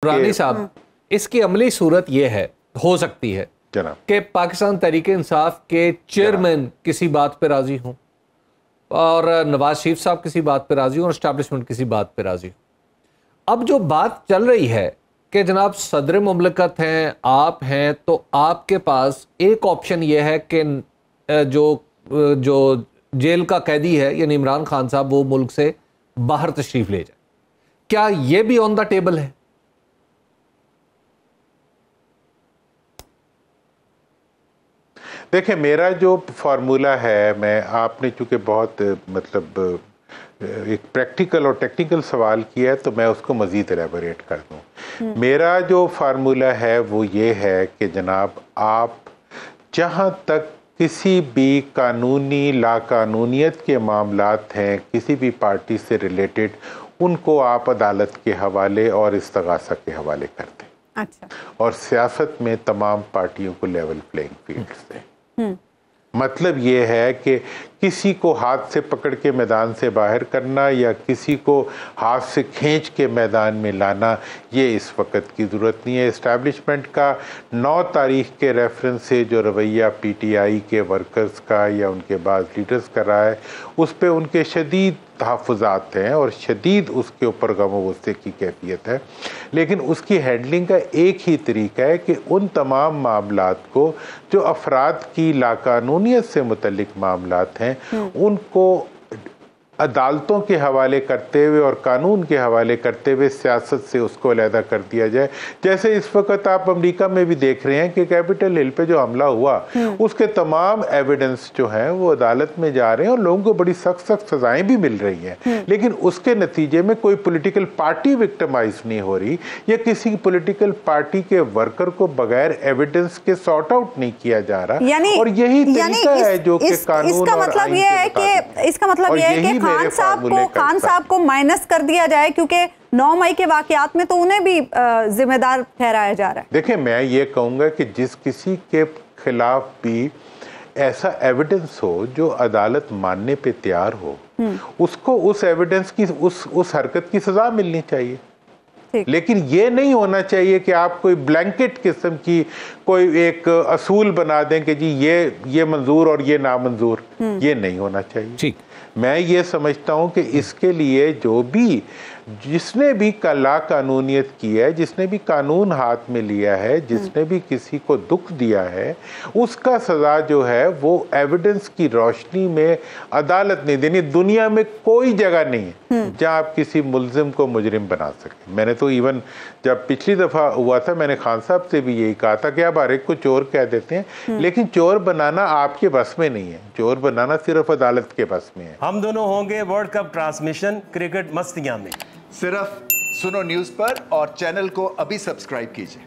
रानी साहब, इसकी अमली सूरत यह है, हो सकती है कि पाकिस्तान तहरीक इंसाफ के चेयरमैन किसी बात पे राजी हों और नवाज शरीफ साहब किसी बात पे राजी हों और एस्टैब्लिशमेंट किसी बात पे राजी हो। अब जो बात चल रही है कि जनाब सदर मुमलकत हैं, आप हैं, तो आपके पास एक ऑप्शन यह है कि जो जेल का कैदी है यानी इमरान खान साहब वो मुल्क से बाहर तशरीफ ले जाए। क्या ये भी ऑन द टेबल है? देखिए, मेरा जो फार्मूला है, मैं आपने चूंकि बहुत मतलब एक प्रैक्टिकल और टेक्निकल सवाल किया है तो मैं उसको मज़ीद एलेबोरेट कर दूं। मेरा जो फार्मूला है वो ये है कि जनाब, आप जहां तक किसी भी कानूनी लाकानूनियत के मामलात हैं किसी भी पार्टी से रिलेटेड, उनको आप अदालत के हवाले और इस्तगासा के हवाले कर दें। अच्छा। और सियासत में तमाम पार्टियों को लेवल प्लेइंग फील्ड दें। मतलब ये है कि किसी को हाथ से पकड़ के मैदान से बाहर करना या किसी को हाथ से खींच के मैदान में लाना, ये इस वक्त की ज़रूरत नहीं है। इस्टेब्लिशमेंट का 9 तारीख के रेफरेंस से जो रवैया पीटीआई के वर्कर्स का या उनके बाद लीडर्स का रहा है, उस पर उनके शदीद तहफ़्फ़ुज़ात हैं और शदीद उसके ऊपर गम गुस्से की कैफियत है। लेकिन उसकी हैंडलिंग का एक ही तरीका है कि उन तमाम मामलात को जो अफराद की लाकानूनियत से मुतल्लिक मामलात हैं उनको अदालतों के हवाले करते हुए और कानून के हवाले करते हुए सियासत से उसको अलहदा कर दिया जाए। जैसे इस वक्त आप अमेरिका में भी देख रहे हैं कि कैपिटल हिल पे जो हमला हुआ उसके तमाम एविडेंस जो हैं वो अदालत में जा रहे हैं और लोगों को बड़ी सख्त सख्त सजाएं भी मिल रही हैं, लेकिन उसके नतीजे में कोई पॉलिटिकल पार्टी विक्टिमाइज नहीं हो रही या किसी पॉलिटिकल पार्टी के वर्कर को बगैर एविडेंस के सॉर्ट आउट नहीं किया जा रहा। और यही तरीका है जो कि कानून और मतलब ये है कि इसका मतलब ये है कि खान साहब को माइनस कर दिया जाए, क्योंकि 9 मई के वाकयात में तो उन्हें भी जिम्मेदार ठहराया जा रहा है। देखिए, मैं ये कहूंगा कि जिस किसी के खिलाफ भी ऐसा एविडेंस हो जो अदालत मानने पे तैयार हो, उसको उस एविडेंस की उस हरकत की सजा मिलनी चाहिए। लेकिन ये नहीं होना चाहिए कि आप कोई ब्लैंकेट किस्म की कोई एक असूल बना दें कि जी ये मंजूर और ये नामंजूर। ये नहीं होना चाहिए। मैं ये समझता हूं कि इसके लिए जिसने भी ला कानूनियत की है, जिसने भी कानून हाथ में लिया है, जिसने भी किसी को दुख दिया है, उसका सजा जो है वो एविडेंस की रोशनी में अदालत नहीं देनी। दुनिया में कोई जगह नहीं है जहां आप किसी मुल्जिम को मुजरिम बना सके। मैंने तो इवन जब पिछली दफा हुआ था मैंने खान साहब से भी यही कहा था कि आप हर एक को चोर कह देते हैं, लेकिन चोर बनाना आपके बस में नहीं है, चोर बनाना सिर्फ अदालत के बस में है। हम दोनों होंगे वर्ल्ड कप ट्रांसमिशन क्रिकेट मस्तियां में, सिर्फ सुनो न्यूज़ पर, और चैनल को अभी सब्सक्राइब कीजिए।